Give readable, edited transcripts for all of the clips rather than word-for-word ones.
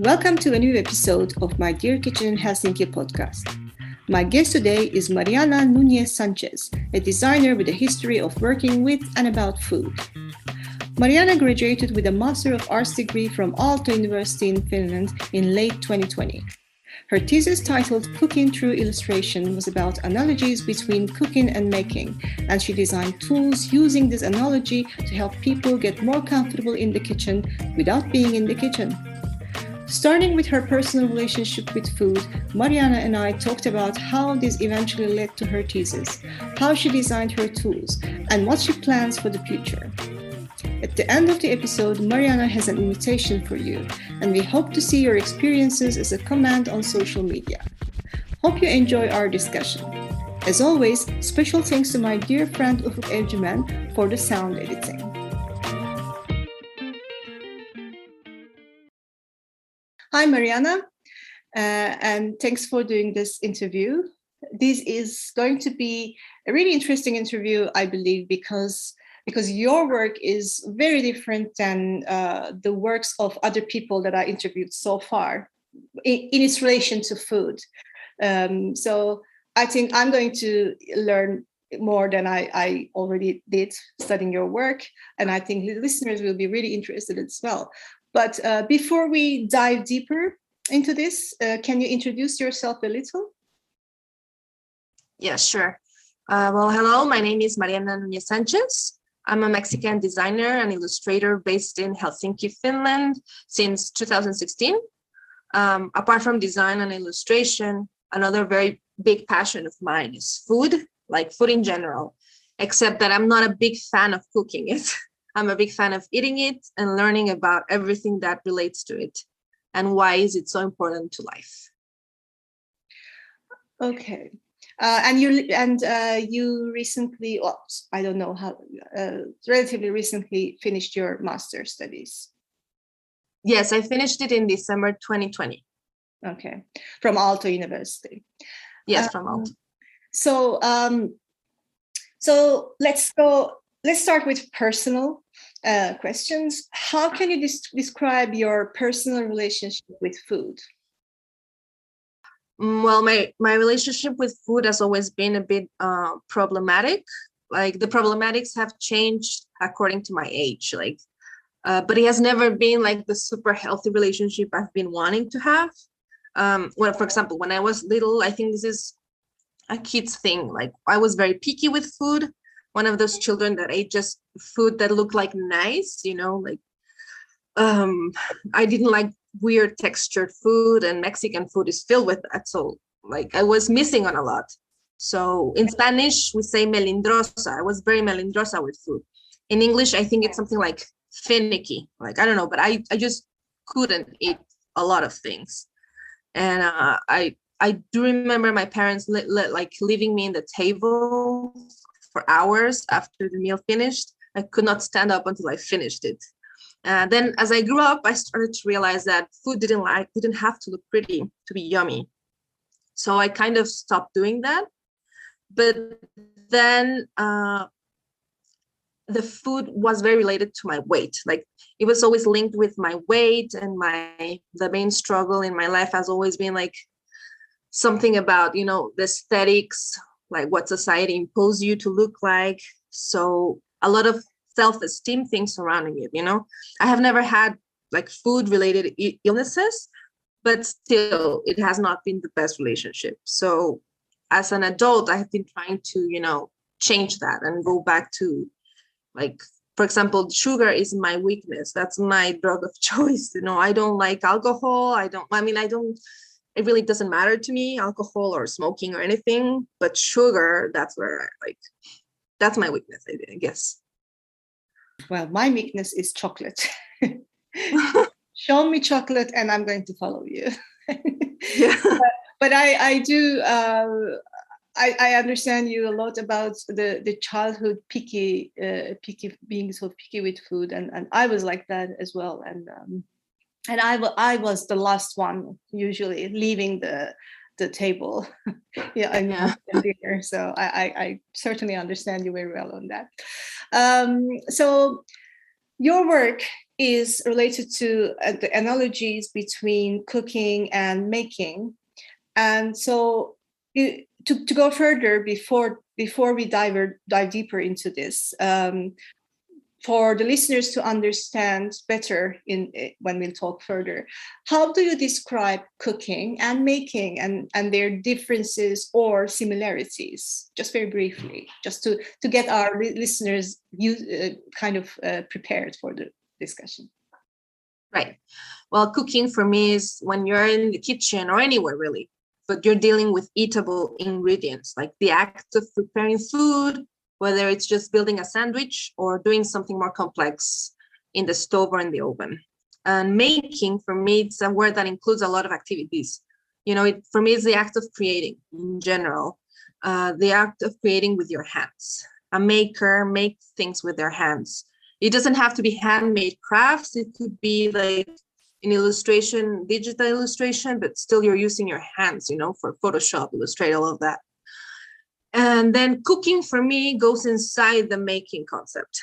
Welcome to a new episode of my Dear Kitchen in Helsinki podcast. My guest today is Mariana Nchez, a designer with a history of working with and about food. Mariana graduated with a Master of Arts degree from Aalto University in Finland in late 2020. Her thesis titled Cooking Through Illustration was about analogies between cooking and making, and she designed tools using this analogy to help people get more comfortable in the kitchen without being in the kitchen. Starting with her personal relationship with food, Mariana and I talked about how this eventually led to her thesis, how she designed her tools, and what she plans for the future. At the end of the episode, Mariana has an invitation for you, and we hope to see your experiences as a comment on social media. Hope you enjoy our discussion. As always, special thanks to my dear friend Ufuk Evcimen for the sound editing. Hi, Mariana, and thanks for doing this interview. This is going to be a really interesting interview, I believe, because your work is very different than the works of other people that I interviewed so far in its relation to food. So I think I'm going to learn more than I already did studying your work, and I think the listeners will be really interested as well. But before we dive deeper into this, can you introduce yourself a little? Yeah, sure. Hello, my name is Mariana Nu. I'm a Mexican designer and illustrator based in Helsinki, Finland since 2016. Apart from design and illustration, another very big passion of mine is food, like food in general, except that I'm not a big fan of cooking it. I'm a big fan of eating it and learning about everything that relates to it and why is it so important to life. Okay. You recently, I don't know how, relatively recently finished your master's studies. Yes, I finished it in December 2020. Okay, from Aalto University. Yes, from Aalto. So let's start with personal questions. How can you describe your personal relationship with food? Well, my relationship with food has always been a bit problematic. Like the problematics have changed according to my age. But it has never been like the super healthy relationship I've been wanting to have. For example, when I was little, I think this is a kid's thing. Like I was very picky with food. One of those children that ate just food that looked like nice, I didn't like weird textured food, and Mexican food is filled with that. So I was missing on a lot. So in Spanish, we say melindrosa. I was very melindrosa with food. In English, I think it's something like finicky. I don't know, but I just couldn't eat a lot of things. And I do remember my parents leaving me in the table for hours after the meal finished. I could not stand up until I finished it. Then as I grew up, I started to realize that food didn't have to look pretty to be yummy. So I kind of stopped doing that. But then the food was very related to my weight. Like it was always linked with my weight, and the main struggle in my life has always been like something about, the aesthetics, like what society imposed you to look like. So a lot of self-esteem things surrounding it, I have never had like food related illnesses, but still it has not been the best relationship. So as an adult, I have been trying to, change that and go back to for example, sugar is my weakness. That's my drug of choice. I don't like alcohol. It really doesn't matter to me, alcohol or smoking or anything, but sugar, that's where that's my weakness, I guess. Well, my weakness is chocolate. Show me chocolate and I'm going to follow you. Yeah. But I do, I understand you a lot about the childhood picky, being so picky with food. And I was like that as well. And I was the last one usually leaving the table. Yeah. Dinner. So I certainly understand you very well on that. So Your work is related to the analogies between cooking and making. And so to go further before we dive deeper into this, for the listeners to understand better when we'll talk further, how do you describe cooking and making and their differences or similarities? Just very briefly, just to get our listeners prepared for the discussion. Right. Well, cooking for me is when you're in the kitchen or anywhere really, but you're dealing with eatable ingredients, like the act of preparing food, whether it's just building a sandwich or doing something more complex in the stove or in the oven. And making, for me, it's a word that includes a lot of activities. For me, it's the act of creating in general, the act of creating with your hands. A maker makes things with their hands. It doesn't have to be handmade crafts. It could be like an illustration, digital illustration, but still you're using your hands, for Photoshop, Illustrator, all of that. And then cooking for me goes inside the making concept,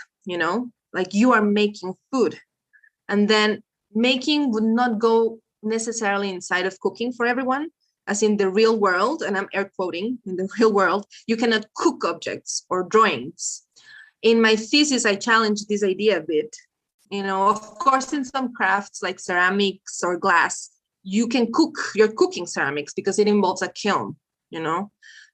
like you are making food. And then making would not go necessarily inside of cooking for everyone, as in the real world, and I'm air quoting, in the real world, you cannot cook objects or drawings. In my thesis, I challenged this idea a bit. Of course, in some crafts like ceramics or glass, you're cooking ceramics because it involves a kiln,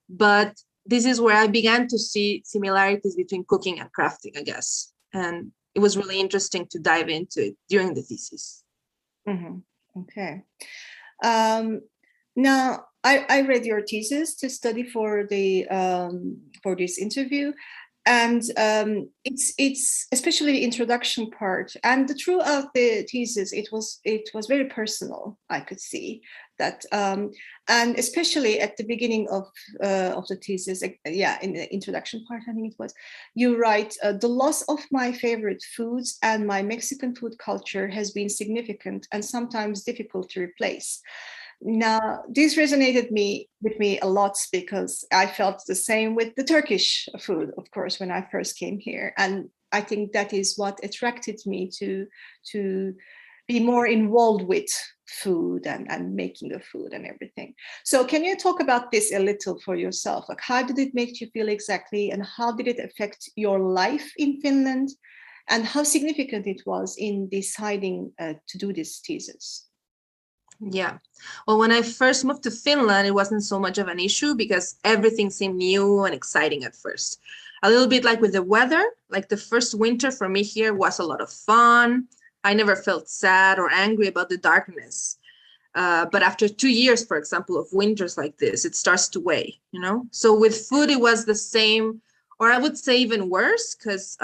but this is where I began to see similarities between cooking and crafting, I guess. And it was really interesting to dive into it during the thesis. Mm-hmm. Okay. Now, I read your thesis to study for this interview. And it's especially the introduction part, and throughout the thesis, it was very personal. I could see that, and especially at the beginning of the thesis, in the introduction part, I think it was, you write, the loss of my favorite foods and my Mexican food culture has been significant and sometimes difficult to replace. Now, this resonated with me a lot because I felt the same with the Turkish food, of course, when I first came here. And I think that is what attracted me to be more involved with food and making the food and everything. So can you talk about this a little for yourself? Like, how did it make you feel exactly? And how did it affect your life in Finland? And how significant it was in deciding to do this thesis? Yeah. Well, when I first moved to Finland, it wasn't so much of an issue because everything seemed new and exciting at first. A little bit like with the weather, like the first winter for me here was a lot of fun. I never felt sad or angry about the darkness. But after 2 years, for example, of winters like this, it starts to weigh, So with food, it was the same, or I would say even worse, because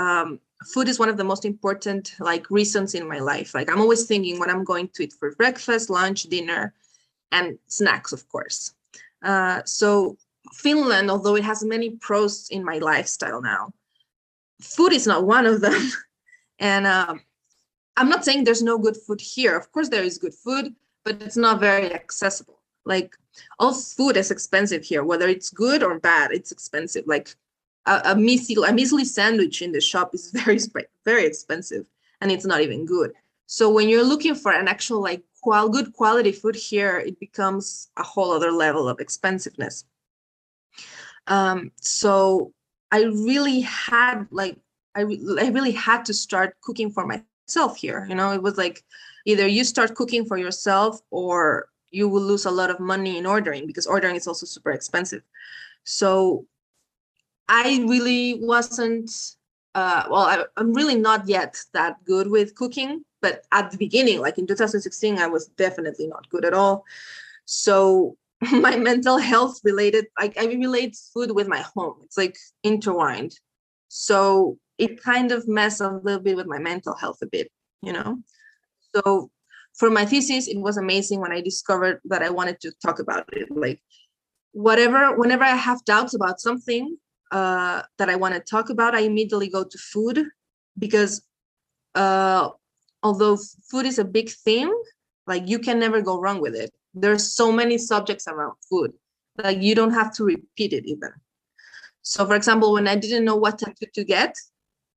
food is one of the most important reasons in my life. Like I'm always thinking what I'm going to eat for breakfast, lunch, dinner, and snacks, of course. So Finland, although it has many pros in my lifestyle now, food is not one of them. And I'm not saying there's no good food here. Of course there is good food, but it's not very accessible. Like all food is expensive here, whether it's good or bad, it's expensive. Like a measly sandwich in the shop is very, very expensive, and it's not even good. So when you're looking for an actual good quality food here, it becomes a whole other level of expensiveness. So I really had I really had to start cooking for myself here. It was like either you start cooking for yourself or you will lose a lot of money in ordering, because ordering is also super expensive. So I really wasn't, I'm really not yet that good with cooking, but at the beginning, like in 2016, I was definitely not good at all. So my mental health related, I relate food with my home. It's like intertwined. So it kind of messed a little bit with my mental health a bit, So for my thesis, it was amazing when I discovered that I wanted to talk about it. Like whenever I have doubts about something, that I want to talk about, I immediately go to food, because although food is a big theme, like you can never go wrong with it. There's so many subjects around food, like you don't have to repeat it even. So for example, when I didn't know what to get,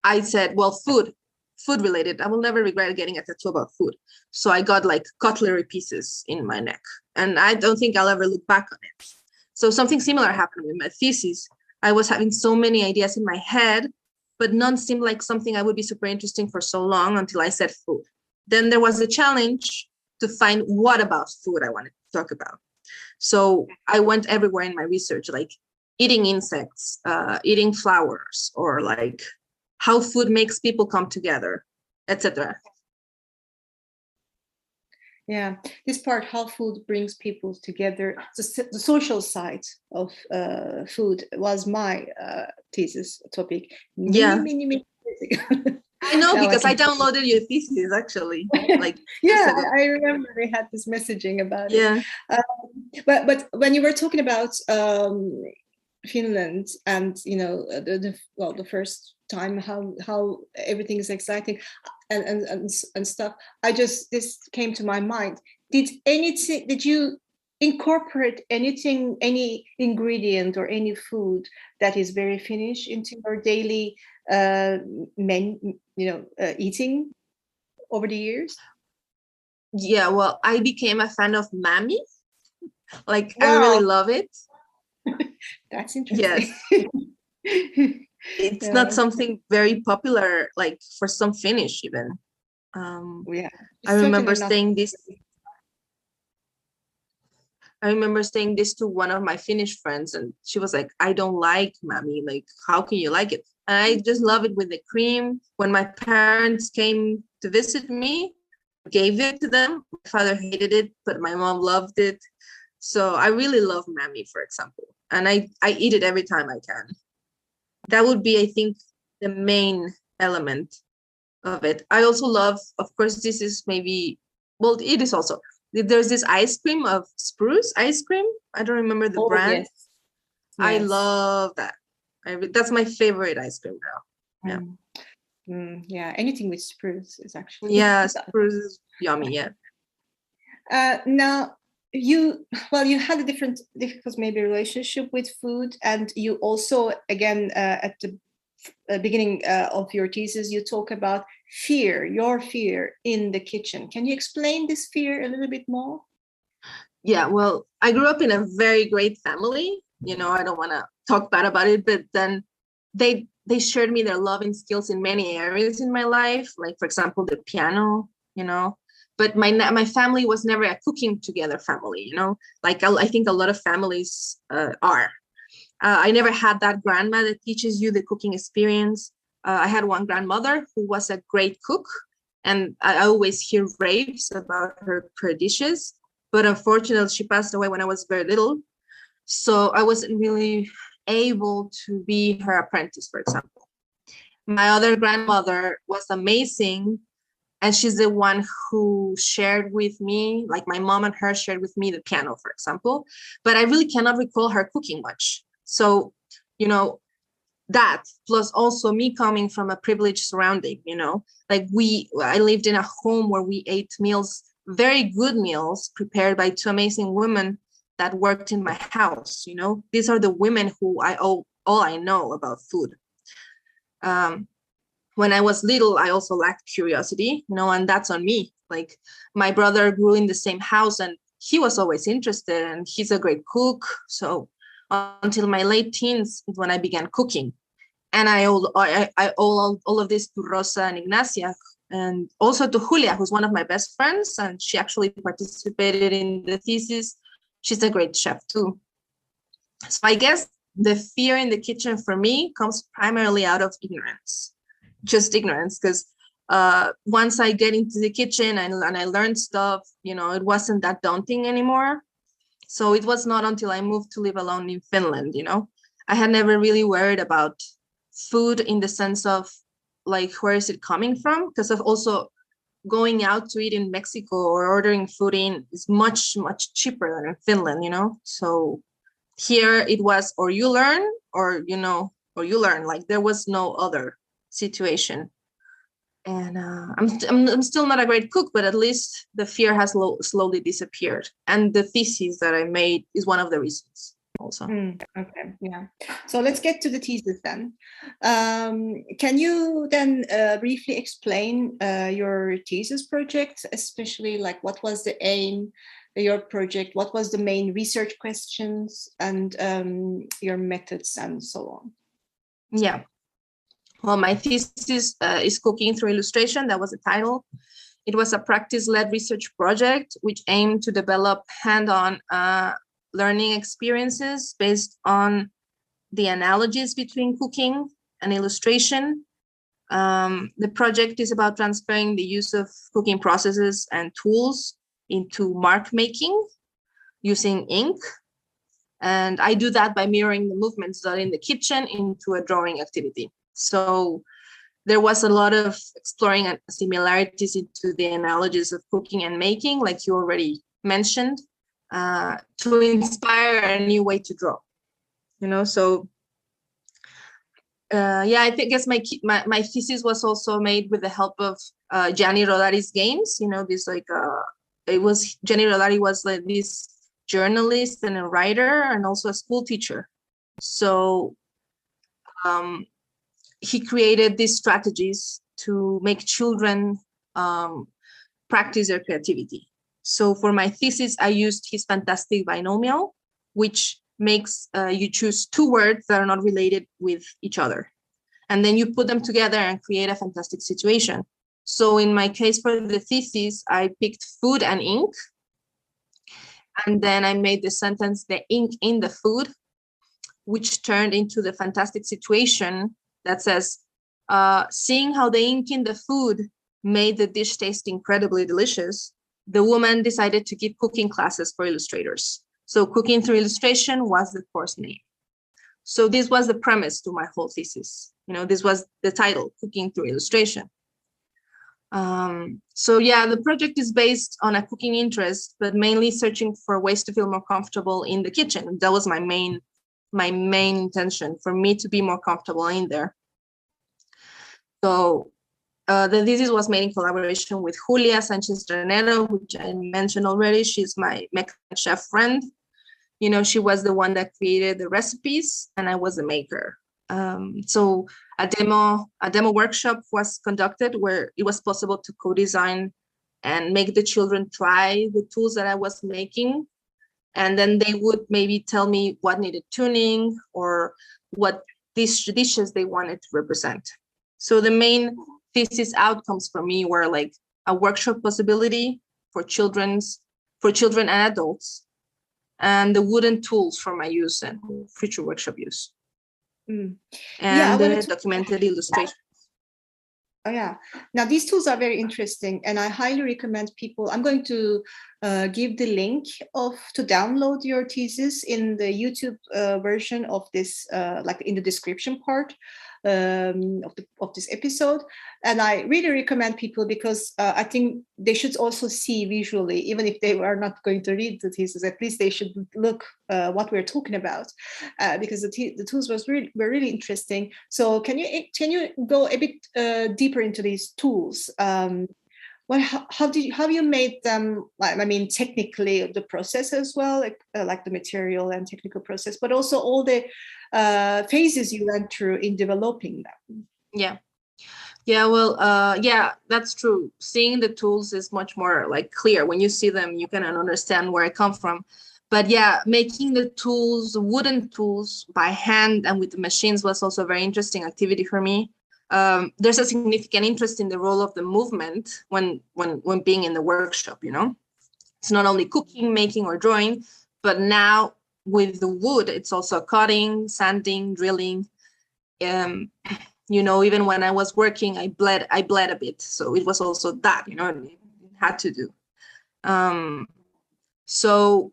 I said, well, food. food related. I will never regret getting a tattoo about food. So I got like cutlery pieces in my neck, and I don't think I'll ever look back on it. So something similar happened with my thesis. I was having so many ideas in my head, but none seemed like something I would be super interesting for so long until I said food. Then there was a challenge to find what about food I wanted to talk about. So I went everywhere in my research, like eating insects, eating flowers, or like how food makes people come together, etc. Yeah, this part, how food brings people together, the social side of food was my thesis topic Yeah, many years ago. I know Now I because I can. downloaded your thesis actually, like years Yeah, ago. I remember we had this messaging about it. Yeah, But when you were talking about Finland and the first time how everything is exciting and stuff, this came to my mind. Did you incorporate any ingredient or any food that is very Finnish into your daily eating over the years? yeah. Well, I became a fan of Mami. Like I really Wow, love it. that's interesting. Yes, it's not Yeah, something very popular, like for some Finnish even. Um, yeah, I it's remember certainly not. saying this. I remember saying this to one of my Finnish friends, and she was like, "I don't like Mami. Like, how can you like it?" And I just love it with the cream. When my parents came to visit me, I gave it to them. My father hated it, but my mom loved it. So I really love Mami, for example, and I eat it every time I can. That would be, I think, the main element of it. I also love, of course, this is maybe, well, it is also, there's this ice cream of spruce ice cream. I don't remember the Oh brand. yes, I yes. love that. That's my favorite ice cream now. Yeah. Mm. Yeah, anything with spruce is actually. Yeah, spruce is yummy. Yeah. Now you had a difficult maybe relationship with food, and you also again at the beginning of your thesis you talk about your fear in the kitchen. Can you explain this fear a little bit more? Yeah. Well, I grew up in a very great family. You know, I don't want to talk bad about it, but then they shared me their love and skills in many areas in my life, like for example the piano, you know. But my family was never a cooking together family, you know, like I think a lot of families are. I never had that grandma that teaches you the cooking experience. I had one grandmother who was a great cook, and I always hear raves about her dishes, but unfortunately she passed away when I was very little, so I wasn't really able to be her apprentice, for example. My other grandmother was amazing, and she's the one who shared with me, like my mom and her shared with me the piano, for example, but I really cannot recall her cooking much. So, you know, that plus also me coming from a privileged surrounding, you know, like I lived in a home where we ate meals, very good meals prepared by two amazing women that worked in my house. You know, these are the women who I owe all I know about food. um, when I was little, I also lacked curiosity, you know, and that's on me. Like my brother grew in the same house and he was always interested, and he's a great cook. So until my late teens is when I began cooking. And I owe all of this to Rosa and Ignacia, and also to Julia, who's one of my best friends, and she actually participated in the thesis. She's a great chef too. So I guess the fear in the kitchen for me comes primarily out of ignorance, just ignorance, because once I get into the kitchen and I learned stuff, you know, it wasn't that daunting anymore. So it was not until I moved to live alone in Finland, you know, I had never really worried about food in the sense of like, where is it coming from? Because of also going out to eat in Mexico or ordering food in is much, much cheaper than in Finland, you know? So here it was, or you learn, or, you know, or you learn, like there was no other situation. And I'm still not a great cook, but at least the fear has slowly disappeared. And the thesis that I made is one of the reasons. also. Okay, yeah. So let's get to the thesis then. Can you then briefly explain your thesis project, especially like what was the aim of your project, what was the main research questions, and your methods and so on? Yeah. Well, my thesis is Cooking Through Illustration. That was the title. It was a practice-led research project which aimed to develop hand-on learning experiences based on the analogies between cooking and illustration. The project is about transferring the use of cooking processes and tools into mark making using ink. And I do that by mirroring the movements done in the kitchen into a drawing activity. So there was a lot of exploring similarities into the analogies of cooking and making, like you already mentioned, to inspire a new way to draw. So I guess my thesis was also made with the help of Gianni Rodari's games. Gianni Rodari was like this journalist and a writer and also a school teacher. So he created these strategies to make children practice their creativity. So for my thesis, I used his fantastic binomial, which makes you choose two words that are not related with each other. And then you put them together and create a fantastic situation. So in my case for the thesis, I picked food and ink. And then I made the sentence, the ink in the food, which turned into the fantastic situation that says, seeing how the ink in the food made the dish taste incredibly delicious, the woman decided to give cooking classes for illustrators. So Cooking Through Illustration was the course name. So this was the premise to my whole thesis. This was the title, Cooking Through Illustration. The project is based on a cooking interest, but mainly searching for ways to feel more comfortable in the kitchen. That was my main intention, for me to be more comfortable in there. So the thesis was made in collaboration with Julia Sanchez-Renero, which I mentioned already. She's my Mexican chef friend. She was the one that created the recipes and I was the maker. So a demo workshop was conducted where it was possible to co-design and make the children try the tools that I was making. And then they would maybe tell me what needed tuning or what dishes they wanted to represent. So the main thesis outcomes for me were like a workshop possibility for children and adults, and the wooden tools for my use and future workshop use. And the documented illustrations. Oh yeah. Now these tools are very interesting, and I highly recommend people. I'm going to give the link to download your thesis in the YouTube version of this, like in the description part of this episode. And I really recommend people because I think they should also see visually, even if they are not going to read the thesis. At least they should look what we're talking about, because the tools were really interesting. So can you go a bit deeper into these tools? How you made them? I mean, technically the process as well, like the material and technical process, but also all the phases you went through in developing them. Well, that's true. Seeing the tools is much more like clear. When you see them, you can understand where it comes from. But making the tools, wooden tools by hand and with the machines was also a very interesting activity for me. There's a significant interest in the role of the movement when being in the workshop. It's not only cooking, making, or drawing, but now with the wood, it's also cutting, sanding, drilling. Even when I was working, I bled a bit, so it was also that it had to do. So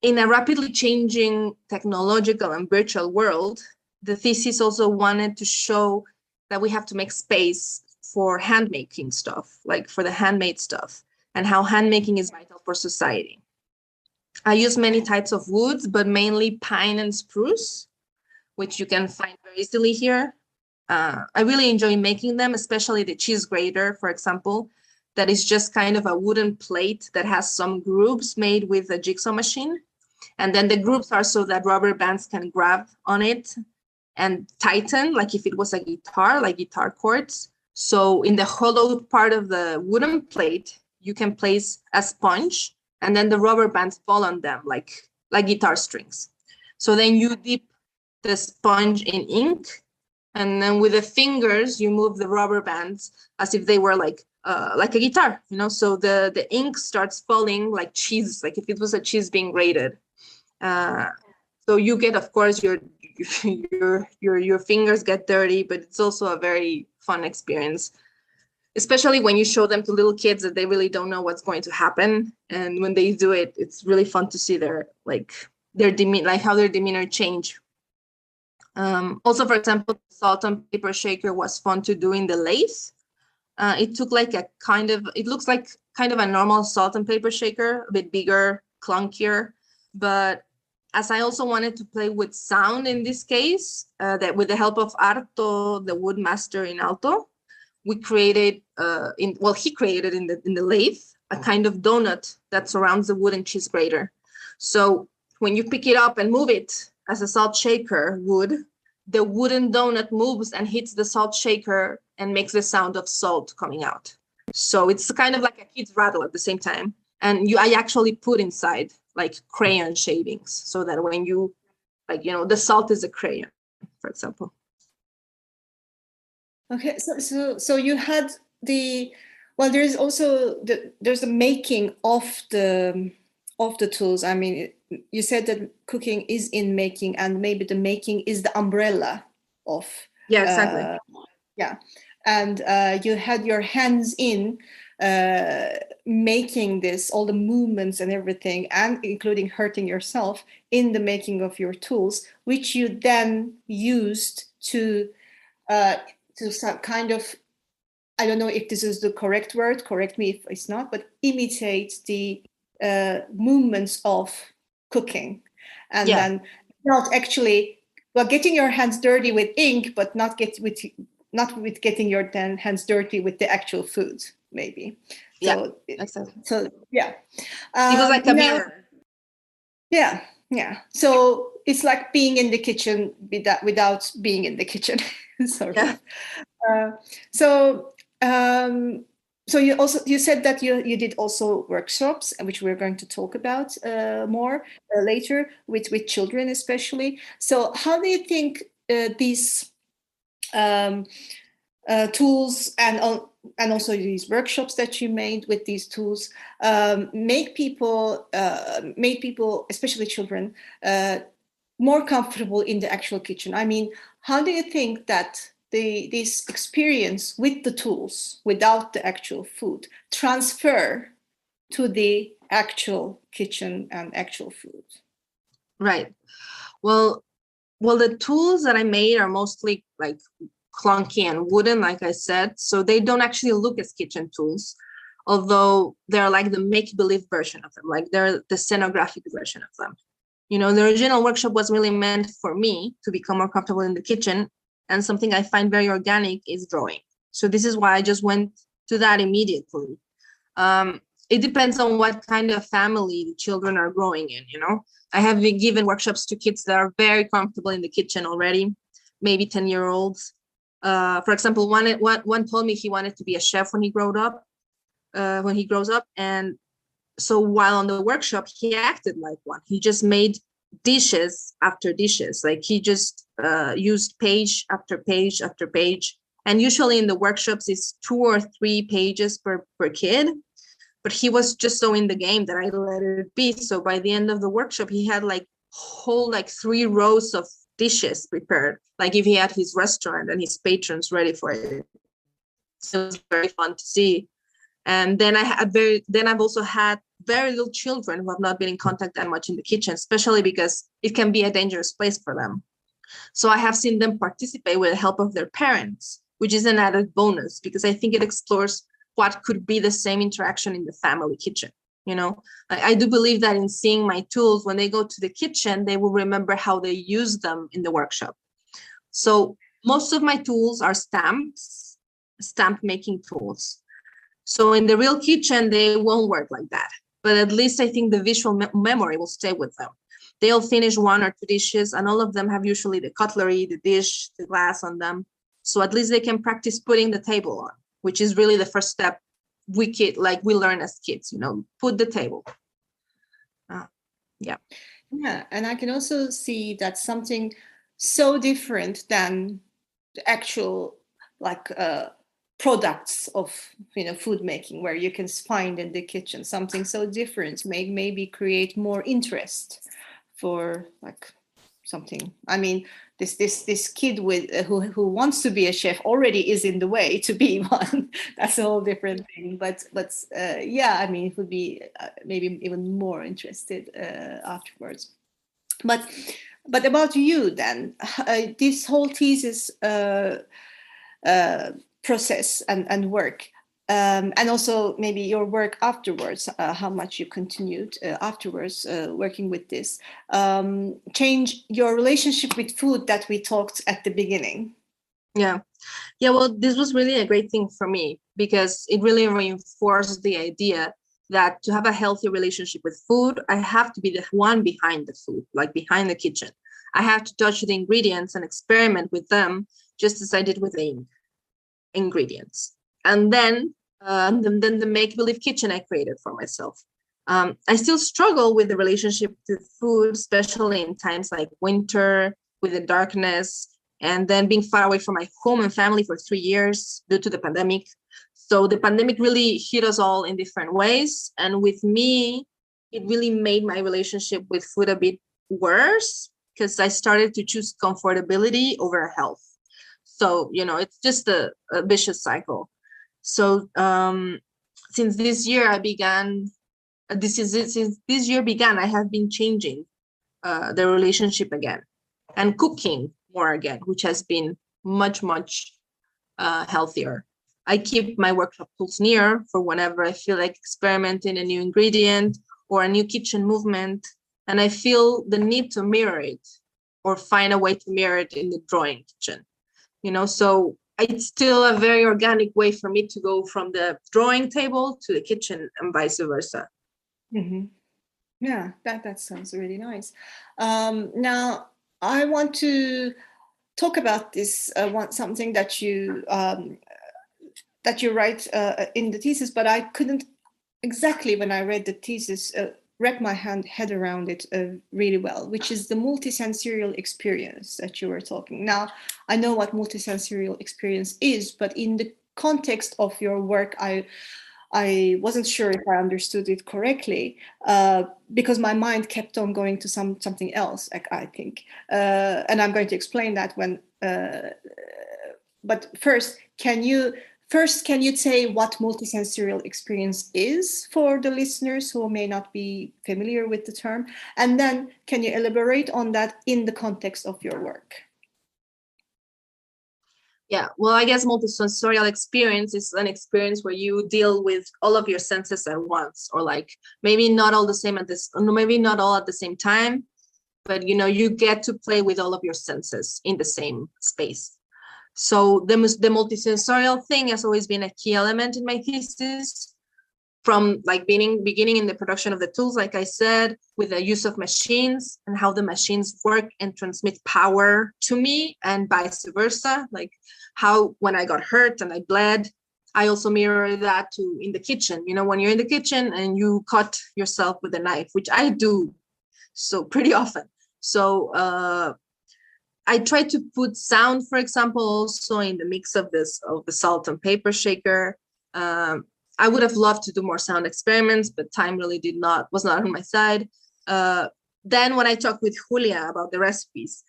in a rapidly changing technological and virtual world, the thesis also wanted to show that we have to make space for handmaking stuff, like for the handmade stuff, and how handmaking is vital for society. I use many types of woods, but mainly pine and spruce, which you can find very easily here. I really enjoy making them, especially the cheese grater, for example, that is just kind of a wooden plate that has some grooves made with a jigsaw machine. And then the grooves are so that rubber bands can grab on it and tighten, like if it was a guitar, like guitar chords. So in the hollowed part of the wooden plate, you can place a sponge, and then the rubber bands fall on them like guitar strings. So then you dip the sponge in ink, and then with the fingers, you move the rubber bands as if they were like a guitar, you know? So the ink starts falling like cheese, like if it was a cheese being grated. So you get, of course, your fingers get dirty, but it's also a very fun experience, especially when you show them to little kids that they really don't know what's going to happen. And when they do it, it's really fun to see their demeanor, like how their demeanor change. Also, for example, the salt and paper shaker was fun to do in the lathe. It took like it looks like kind of a normal salt and paper shaker, a bit bigger, clunkier. But as I also wanted to play with sound in this case, that with the help of Aalto, the wood master in Aalto, we created, he created in the lathe, a kind of donut that surrounds the wooden cheese grater. So when you pick it up and move it as a salt shaker would, the wooden donut moves and hits the salt shaker and makes the sound of salt coming out. So it's kind of like a kid's rattle at the same time. And I actually put inside like crayon shavings so that when you, the salt is a crayon, for example. Okay, so you had there's also there's the making of the tools. I mean, you said that cooking is in making, and maybe the making is the umbrella of. Yeah, exactly. And you had your hands in making this, all the movements and everything, and including hurting yourself in the making of your tools, which you then used to some kind of, I don't know if this is the correct word, correct me if it's not, but imitate the movements of cooking. And then not actually, getting your hands dirty with ink, but not with getting your hands dirty with the actual food, maybe. So, exactly. So yeah. It was like a mirror. Yeah. So it's like being in the kitchen without being in the kitchen. Sort of. So you said that you did also workshops, which we're going to talk about more later with children especially. So how do you think these tools and also these workshops that you made with these tools made people, especially children, more comfortable in the actual kitchen? I mean, how do you think that this experience with the tools, without the actual food, transfer to the actual kitchen and actual food? Right. Well, the tools that I made are mostly like clunky and wooden, like I said, so they don't actually look as kitchen tools, although they're like the make-believe version of them, like they're the scenographic version of them. The original workshop was really meant for me to become more comfortable in the kitchen, and something I find very organic is drawing. So this is why I just went to that immediately. It depends on what kind of family the children are growing in, I have been given workshops to kids that are very comfortable in the kitchen already, maybe 10-year-olds. For example, one told me he wanted to be a chef when he grows up. And so while on the workshop, he acted like one. He just made dishes after dishes. Like he just used page after page after page. And usually in the workshops, it's 2 or 3 pages per kid. But he was just so in the game that I let it be. So by the end of the workshop, he had like whole 3 rows of dishes prepared, like if he had his restaurant and his patrons ready for it. So it was very fun to see. And then I've also had very little children who have not been in contact that much in the kitchen, especially because it can be a dangerous place for them. So I have seen them participate with the help of their parents, which is an added bonus because I think it explores what could be the same interaction in the family kitchen. I do believe that in seeing my tools, when they go to the kitchen, they will remember how they use them in the workshop. So most of my tools are stamp making tools. So in the real kitchen, they won't work like that. But at least I think the visual memory will stay with them. they'll finish one or two dishes, and all of them have usually the cutlery, the dish, the glass on them. So at least they can practice putting the table on, which is really the first step we learn as kids, put the table. Yeah. Yeah, and I can also see that something so different than the actual products of food making, where you can find in the kitchen, something so different maybe create more interest for something. I mean, this kid with who wants to be a chef already is in the way to be one. That's a whole different thing. But yeah, I mean, it would be maybe even more interested afterwards. But about you then, this whole thesis process and work, and also maybe your work afterwards, how much you continued afterwards working with this, change your relationship with food that we talked at the beginning. Yeah. Well, this was really a great thing for me, because it really reinforced the idea that to have a healthy relationship with food, I have to be the one behind the food, like behind the kitchen. I have to touch the ingredients and experiment with them, just as I did with the ingredients. And then the make-believe kitchen I created for myself. I still struggle with the relationship to food, especially in times like winter, with the darkness, and then being far away from my home and family for 3 years due to the pandemic. So the pandemic really hit us all in different ways. And with me, it really made my relationship with food a bit worse, because I started to choose comfortability over health. So, it's just a vicious cycle. So since this year began, I have been changing the relationship again and cooking more again, which has been much, much healthier. I keep my workshop tools near for whenever I feel like experimenting a new ingredient or a new kitchen movement, and I feel the need to mirror it or find a way to mirror it in the drawing kitchen. So it's still a very organic way for me to go from the drawing table to the kitchen and vice versa. Mm-hmm. Yeah, that sounds really nice. Now, I want to talk about this something that you write in the thesis, but I couldn't exactly, when I read the thesis, wrap my head around it really well, which is the multisensorial experience that you were talking. Now, I know what multisensorial experience is, but in the context of your work, I wasn't sure if I understood it correctly, because my mind kept on going to something else, I think. And I'm going to explain that when. But first, can you say what multisensorial experience is for the listeners who may not be familiar with the term? And then can you elaborate on that in the context of your work? Yeah, well, I guess multisensorial experience is an experience where you deal with all of your senses at once, or maybe not all at the same time, but you get to play with all of your senses in the same space. So the multisensorial thing has always been a key element in my thesis, from beginning in the production of the tools, like I said, with the use of machines and how the machines work and transmit power to me, and vice versa, like how when I got hurt and I bled, I also mirror that in the kitchen. When you're in the kitchen and you cut yourself with a knife, which I do so pretty often. So I try to put sound, for example, also in the mix of the salt and pepper shaker. I would have loved to do more sound experiments, but time really was not on my side. Then when I talked with Julia about the recipes,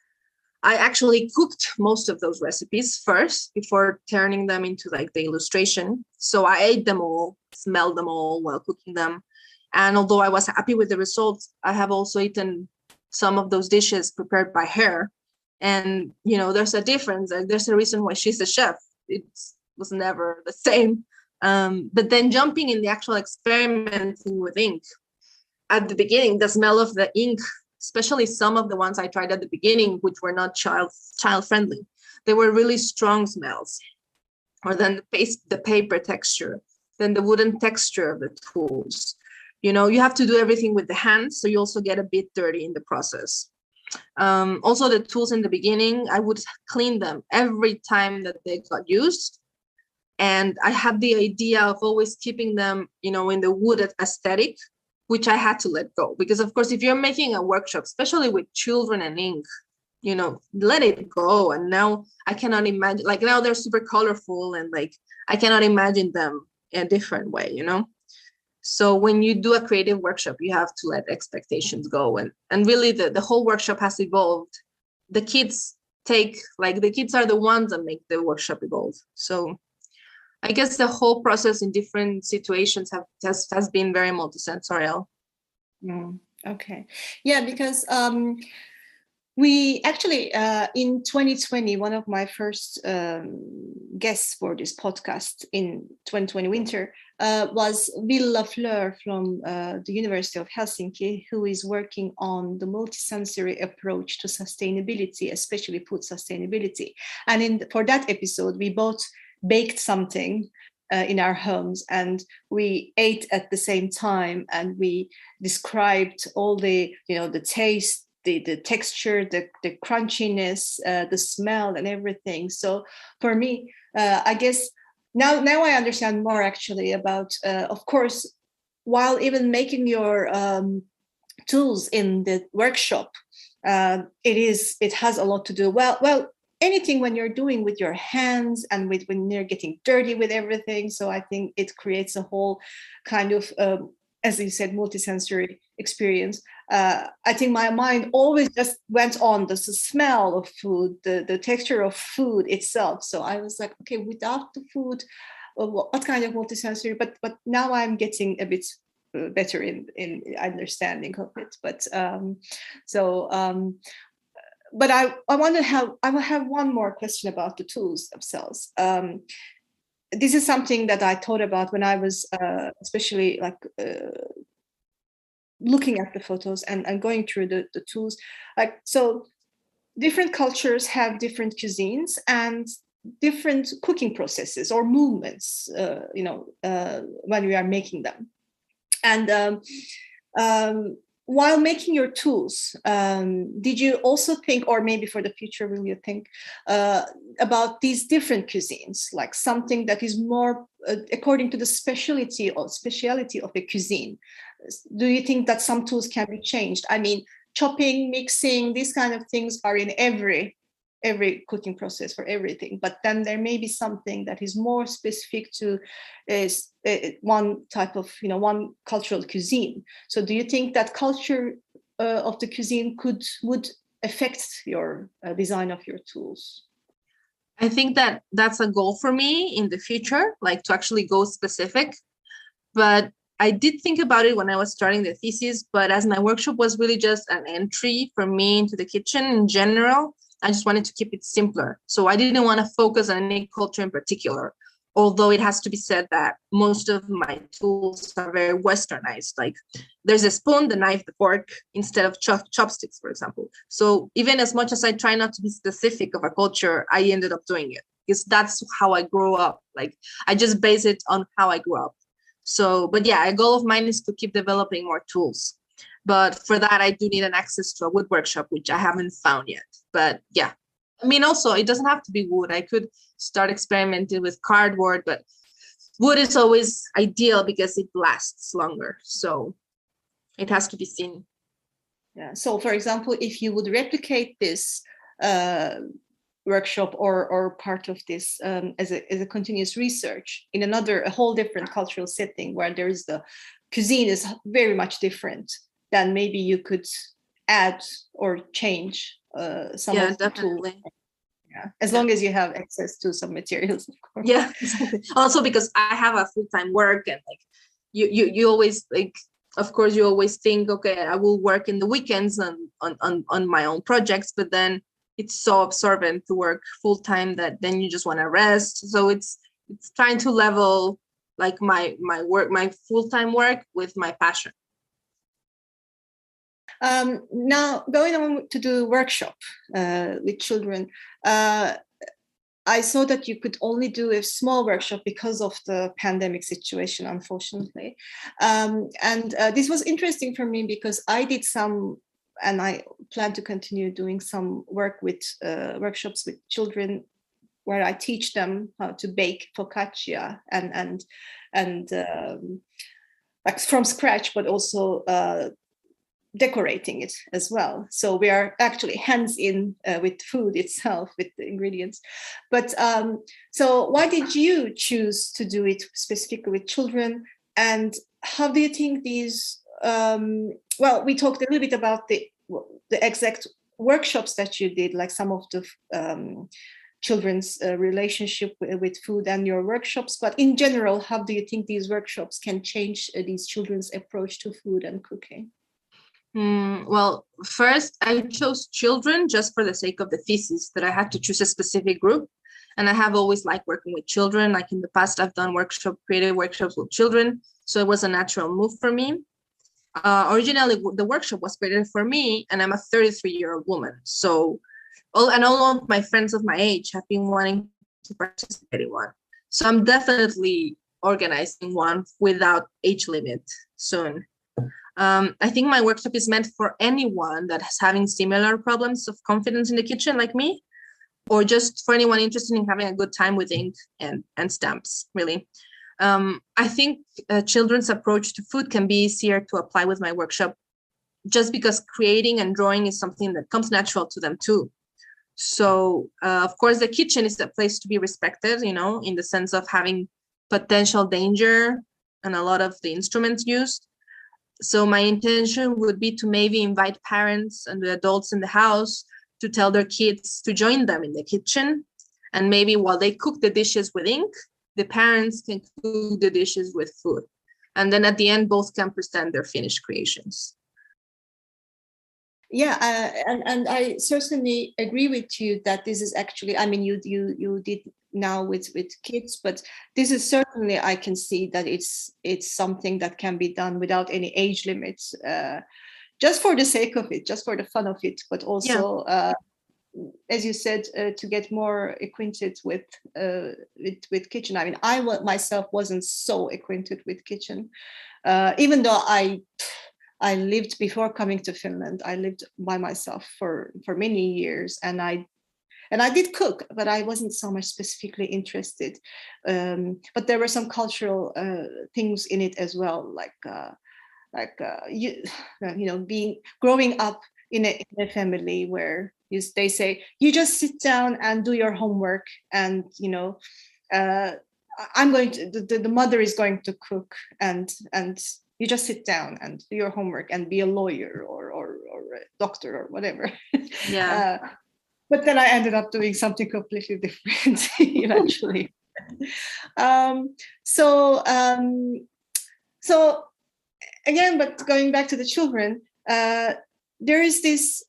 I actually cooked most of those recipes first before turning them into the illustration. So I ate them all, smelled them all while cooking them. And although I was happy with the results, I have also eaten some of those dishes prepared by her. And, there's a difference. There's a reason why she's a chef. It was never the same. But then jumping in the actual experimenting with ink, at the beginning, the smell of the ink, especially some of the ones I tried at the beginning, which were not child friendly, they were really strong smells. Or then the paper texture, then the wooden texture of the tools. You have to do everything with the hands, so you also get a bit dirty in the process. Also, the tools in the beginning, I would clean them every time that they got used. And I had the idea of always keeping them, in the wood aesthetic, which I had to let go. Because, of course, if you're making a workshop, especially with children and ink, let it go. And now I cannot imagine, like now they're super colorful and like I cannot imagine them in a different way, So when you do a creative workshop, you have to let expectations go. And really the whole workshop has evolved. The kids are the ones that make the workshop evolve. So I guess the whole process in different situations has been very multisensorial. Okay. Yeah, because we actually, in 2020, one of my first guests for this podcast in 2020 winter was Villa Fleur from the University of Helsinki, who is working on the multisensory approach to sustainability, especially food sustainability. And for that episode, we both baked something in our homes and we ate at the same time, and we described all the taste, the texture, the crunchiness, the smell and everything. So for me, I guess now I understand more actually about, of course, while even making your tools in the workshop, it has a lot to do. Well, anything when you're doing with your hands and when you're getting dirty with everything. So I think it creates a whole kind of, as you said, multisensory experience. I think my mind always just went on the smell of food, the texture of food itself. So I was like, okay, without the food, what kind of multisensory? But now I'm getting a bit better in understanding of it. But but I will have one more question about the tools themselves. This is something that I thought about when I was especially looking at the photos and going through the tools. So different cultures have different cuisines and different cooking processes or movements, when we are making them. And while making your tools, did you also think, or maybe for the future, will you think about these different cuisines, like something that is more according to the speciality of a cuisine? Do you think that some tools can be changed? I mean, chopping, mixing, these kind of things are in every cooking process for everything, but then there may be something that is more specific to one type of, one cultural cuisine. So do you think that culture of the cuisine would affect your design of your tools? I think that that's a goal for me in the future, like to actually go specific. But I did think about it when I was starting the thesis, but as my workshop was really just an entry for me into the kitchen in general, I just wanted to keep it simpler. So I didn't want to focus on any culture in particular, although it has to be said that most of my tools are very Westernized. Like there's a spoon, the knife, the fork, instead of chopsticks, for example. So even as much as I try not to be specific of a culture, I ended up doing it because that's how I grew up. Like I just base it on how I grew up. So, but yeah, a goal of mine is to keep developing more tools. But for that, I do need an access to a wood workshop, which I haven't found yet. But yeah, I mean, also, it doesn't have to be wood. I could start experimenting with cardboard, but wood is always ideal because it lasts longer. So it has to be seen. Yeah. So, for example, if you would replicate this workshop or part of this as a continuous research in a whole different cultural setting where there is the cuisine is very much different, then maybe you could add or change some of the definitely. tools. Yeah, as long as you have access to some materials, of course. Yeah, exactly. Also because I have a full-time work and like you always like, of course you always think, okay, I will work in the weekends on my own projects, but then it's so absorbent to work full-time that then you just want to rest. So it's trying to level like my work, my full-time work with my passion. Now, going on to do workshop with children, I saw that you could only do a small workshop because of the pandemic situation, unfortunately. And this was interesting for me because I did some, and I plan to continue doing some work with workshops with children where I teach them how to bake focaccia and like from scratch, but also decorating it as well. So we are actually hands in with food itself, with the ingredients. But so why did you choose to do it specifically with children? And how do you think these, well, we talked a little bit about the exact workshops that you did, like some of the children's relationship with food and your workshops. But in general, how do you think these workshops can change these children's approach to food and cooking? Well, first, I chose children just for the sake of the thesis, that I had to choose a specific group. And I have always liked working with children. Like in the past, I've done creative workshops with children. So it was a natural move for me. Originally, the workshop was created for me, and I'm a 33-year-old woman. So all of my friends of my age have been wanting to participate in one. So I'm definitely organizing one without age limit soon. I think my workshop is meant for anyone that is having similar problems of confidence in the kitchen like me, or just for anyone interested in having a good time with ink and stamps, really. I think children's approach to food can be easier to apply with my workshop just because creating and drawing is something that comes natural to them too. So, of course, the kitchen is a place to be respected, in the sense of having potential danger and a lot of the instruments used. So my intention would be to maybe invite parents and the adults in the house to tell their kids to join them in the kitchen. And maybe while they cook the dishes with ink, the parents can cook the dishes with food. And then at the end, both can present their finished creations. Yeah, and I certainly agree with you that this is actually, I mean, you did now with kids, but this is certainly, I can see that it's something that can be done without any age limits, just for the sake of it, just for the fun of it, but also, as you said, to get more acquainted with kitchen. I mean, I myself wasn't so acquainted with kitchen, even though I lived before coming to Finland. I lived by myself for many years, and I did cook, but I wasn't so much specifically interested. But there were some cultural things in it as well, growing up in a family where they say you just sit down and do your homework, and I'm going to the mother is going to cook, and you just sit down and do your homework and be a lawyer or a doctor or whatever. Yeah. But then I ended up doing something completely different eventually. So again, but going back to the children, there's this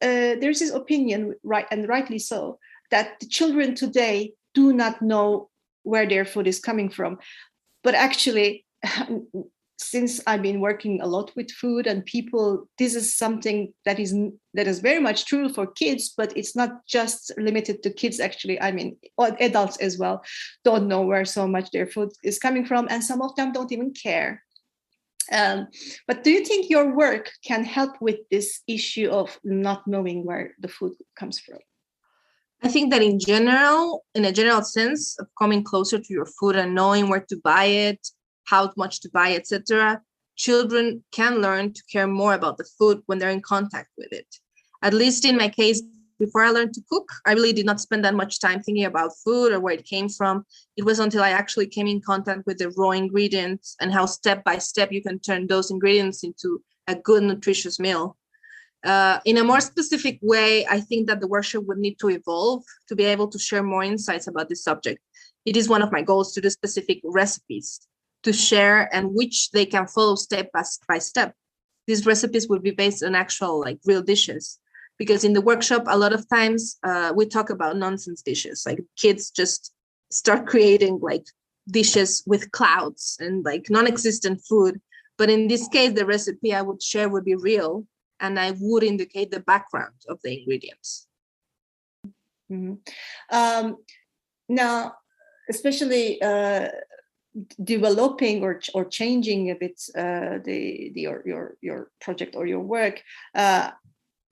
opinion, right, and rightly so, that the children today do not know where their food is coming from. But actually, since I've been working a lot with food and people, this is something that is very much true for kids, but it's not just limited to kids. Actually, I mean, adults as well don't know where so much their food is coming from, and some of them don't even care. But do you think your work can help with this issue of not knowing where the food comes from? I think that in a general sense of coming closer to your food and knowing where to buy it, how much to buy, etc., children can learn to care more about the food when they're in contact with it. At least in my case, before I learned to cook, I really did not spend that much time thinking about food or where it came from. It was until I actually came in contact with the raw ingredients and how step by step you can turn those ingredients into a good, nutritious meal. In a more specific way, I think that the workshop would need to evolve to be able to share more insights about this subject. It is one of my goals to do specific recipes to share and which they can follow step by step. These recipes will be based on actual real dishes, because in the workshop, a lot of times we talk about nonsense dishes, like kids just start creating dishes with clouds and non-existent food. But in this case, the recipe I would share would be real, and I would indicate the background of the ingredients. Mm-hmm. now, especially developing or changing a bit your project or your work, I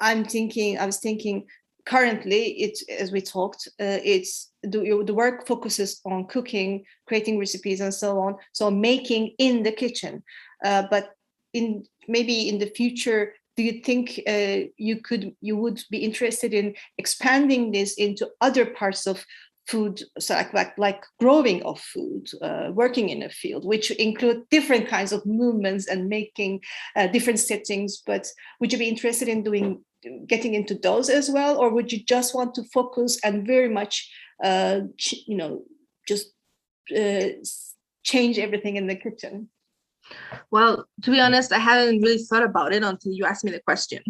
was thinking currently, it's, as we talked, it's the work focuses on cooking, creating recipes, and so on. So making in the kitchen, but maybe in the future, do you think you would be interested in expanding this into other parts of food, so like growing of food, working in a field, which include different kinds of movements and making different settings? But would you be interested in getting into those as well, or would you just want to focus and very much, just change everything in the kitchen? Well, to be honest, I hadn't really thought about it until you asked me the question.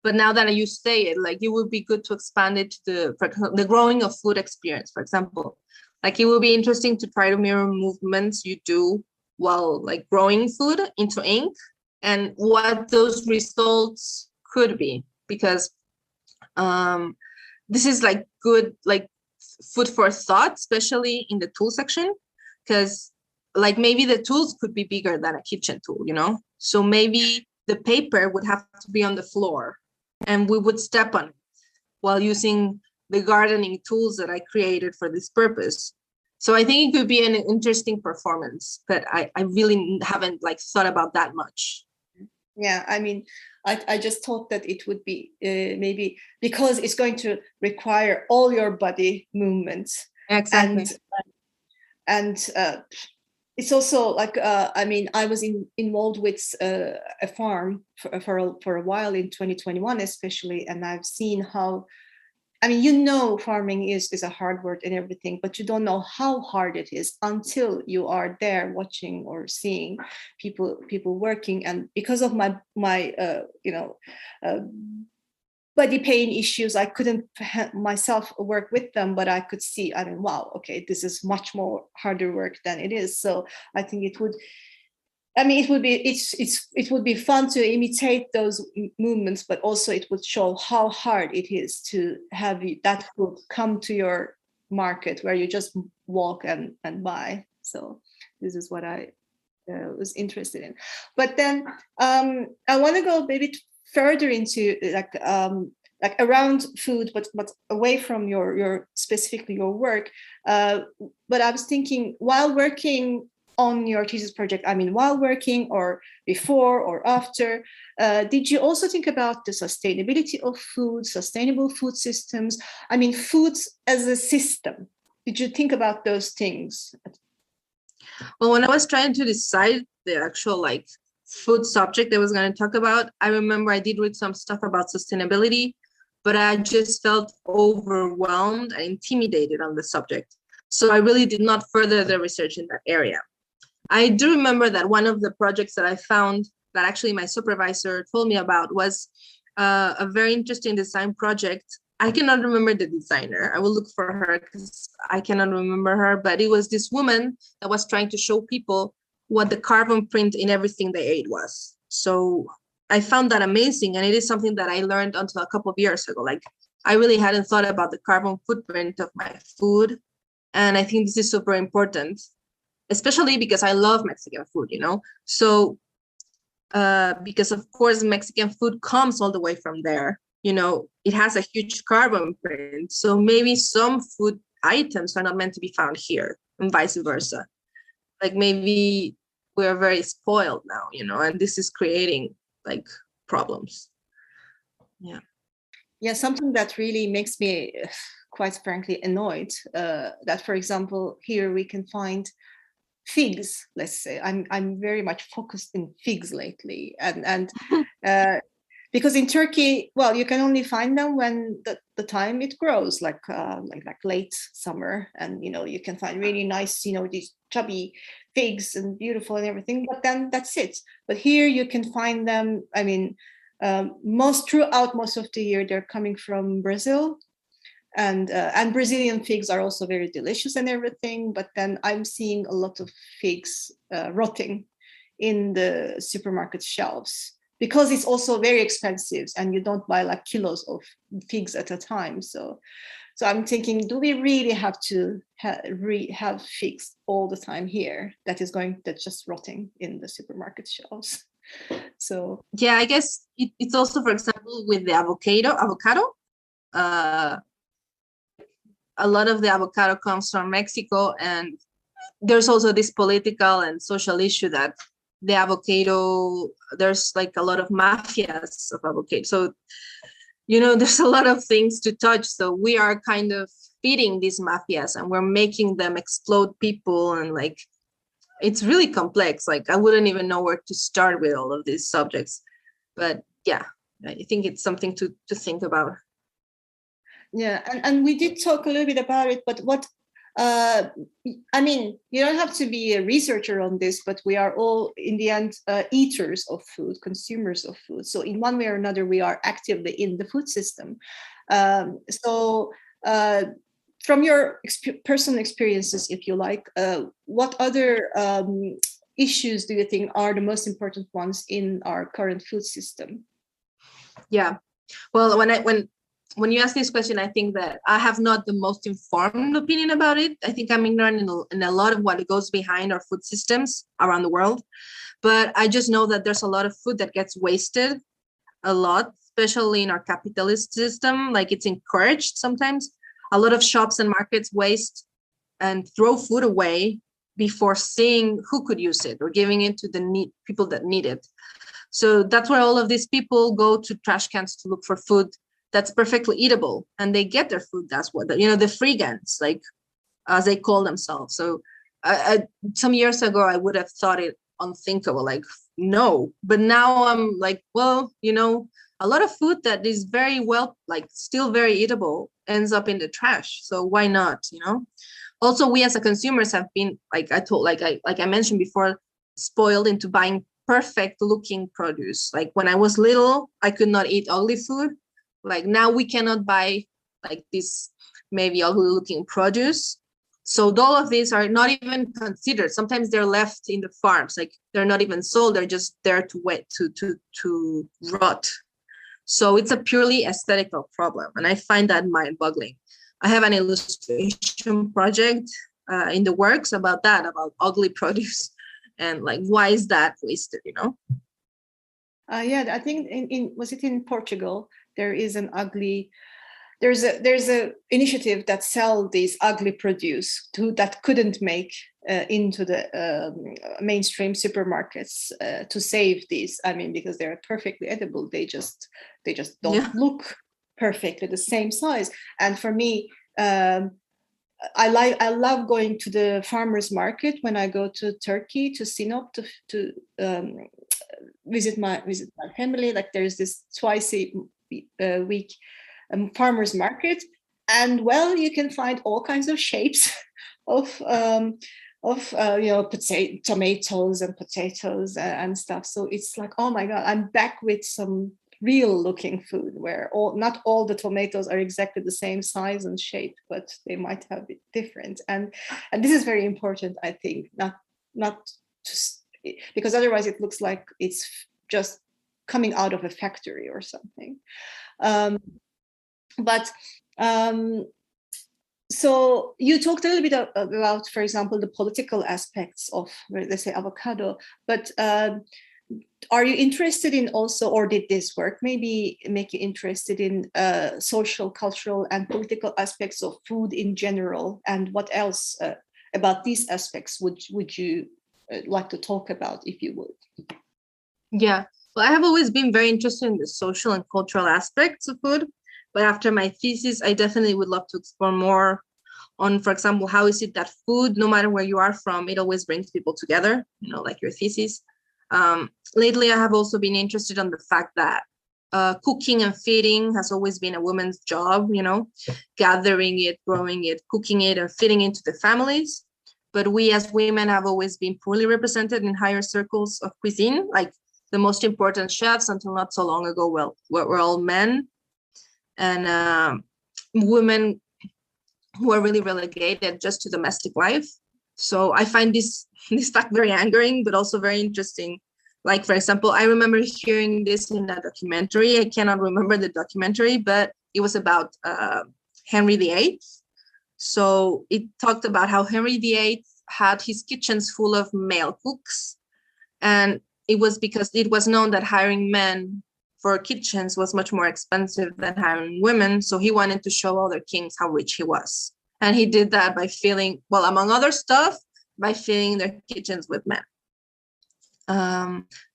But now that you say it, like, it would be good to expand it to the growing of food experience, for example. Like, it would be interesting to try to mirror movements you do while like growing food into ink, and what those results could be. Because this is like good, like food for thought, especially in the tool section, because like maybe the tools could be bigger than a kitchen tool, So maybe the paper would have to be on the floor and we would step on it while using the gardening tools that I created for this purpose. So I think it could be an interesting performance, but I really haven't like thought about that much. Yeah, I mean, I just thought that it would be maybe because it's going to require all your body movements. Exactly. And it's also like, I mean, I was involved with a farm for a while in 2021, especially, and I've seen how, I mean, farming is a hard work and everything, but you don't know how hard it is until you are there watching or seeing people working. And because of my body pain issues, I couldn't myself work with them, but I could see, I mean, wow, okay, this is much more harder work than it is. So I think it would be fun to imitate those movements, but also it would show how hard it is to have that food come to your market where you just walk and buy. So this is what I was interested in. But then I want to go a bit further into like around food, but away from your specifically your work. But I was thinking, while working on your thesis project, I mean, while working or before or after, did you also think about the sustainability of food, sustainable food systems? I mean, foods as a system. Did you think about those things? Well, when I was trying to decide the actual like food subject I was going to talk about, I remember I did read some stuff about sustainability, but I just felt overwhelmed and intimidated on the subject. So I really did not further the research in that area. I do remember that one of the projects that I found that actually my supervisor told me about was a very interesting design project. I cannot remember the designer. I will look for her because I cannot remember her, but it was this woman that was trying to show people what the carbon print in everything they ate was. So I found that amazing. And it is something that I learned until a couple of years ago. Like, I really hadn't thought about the carbon footprint of my food. And I think this is super important, especially because I love Mexican food, So because of course, Mexican food comes all the way from there. It has a huge carbon print. So maybe some food items are not meant to be found here and vice versa. Like maybe we are very spoiled now, and this is creating like problems. Yeah, something that really makes me quite frankly annoyed, that, for example, here we can find figs, let's say. I'm very much focused in figs lately, and because in Turkey, well, you can only find them when the time it grows, like late summer, and you can find really nice, these chubby figs and beautiful and everything, but then that's it. But here you can find them, I mean, most of the year they're coming from Brazil, and Brazilian figs are also very delicious and everything, but then I'm seeing a lot of figs rotting in the supermarket shelves, because it's also very expensive and you don't buy like kilos of figs at a time. So So I'm thinking, do we really have to have figs all the time here that's just rotting in the supermarket shelves? So yeah, I guess it's also, for example, with the avocado. Uh, a lot of the avocado comes from Mexico, and there's also this political and social issue that the avocado, there's like a lot of mafias of avocado. So, there's a lot of things to touch. So we are kind of feeding these mafias, and we're making them explode people, and like, it's really complex. Like, I wouldn't even know where to start with all of these subjects. But yeah, I think it's something to think about. Yeah, and we did talk a little bit about it, but I mean, you don't have to be a researcher on this, but we are all, in the end, eaters of food, consumers of food. So in one way or another, we are actively in the food system. So from your personal experiences, if you like, what other issues do you think are the most important ones in our current food system? Yeah, well, when you ask this question, I think that I have not the most informed opinion about it. I think I'm ignorant in a lot of what goes behind our food systems around the world. But I just know that there's a lot of food that gets wasted a lot, especially in our capitalist system. Like, it's encouraged sometimes. A lot of shops and markets waste and throw food away before seeing who could use it or giving it to the people that need it. So that's where all of these people go to trash cans to look for food that's perfectly eatable, and they get their food. That's what the freegans, like, as they call themselves. So some years ago, I would have thought it unthinkable, like, no. But now I'm like, well, a lot of food that is very well, like, still very eatable ends up in the trash. So why not? Also, we as a consumers have been, like I mentioned before, spoiled into buying perfect looking produce. Like, when I was little, I could not eat ugly food. Like, now we cannot buy like this maybe ugly looking produce. So all of these are not even considered. Sometimes they're left in the farms, like, they're not even sold. They're just there to wait to rot. So it's a purely aesthetical problem, and I find that mind-boggling. I have an illustration project in the works about ugly produce, and like, why is that wasted? Yeah, I think was it in Portugal? There is there's a initiative that sell these ugly produce that couldn't make into the mainstream supermarkets to save these. I mean, because they're perfectly edible, they just don't look perfectly the same size. And for me, I love going to the farmers market when I go to Turkey, to Sinop, to visit my family. Like, there's this twice a week farmers market, and well, you can find all kinds of shapes of tomatoes and potatoes and stuff. So it's like, oh my god, I'm back with some real looking food where not all the tomatoes are exactly the same size and shape, but they might have it different. And this is very important, I think, not just because otherwise it looks like it's just coming out of a factory or something. So you talked a little bit about, for example, the political aspects of, let's say, avocado, but are you interested in also, or did this work maybe make you interested in social, cultural, and political aspects of food in general? And what else about these aspects would you like to talk about, if you would? Yeah, well, I have always been very interested in the social and cultural aspects of food. But after my thesis, I definitely would love to explore more on, for example, how is it that food, no matter where you are from, it always brings people together, like your thesis. Lately, I have also been interested on the fact that cooking and feeding has always been a woman's job, gathering it, growing it, cooking it, and feeding it to the families. But we as women have always been poorly represented in higher circles of cuisine. Like, the most important chefs until not so long ago, were all men. And women who are really relegated just to domestic life. So I find this fact very angering, but also very interesting. Like, for example, I remember hearing this in a documentary. I cannot remember the documentary, but it was about Henry VIII. So it talked about how Henry VIII had his kitchens full of male cooks. And it was because it was known that hiring men for kitchens was much more expensive than hiring women. So he wanted to show other kings how rich he was. And he did that by filling, well, among other stuff, by filling their kitchens with men.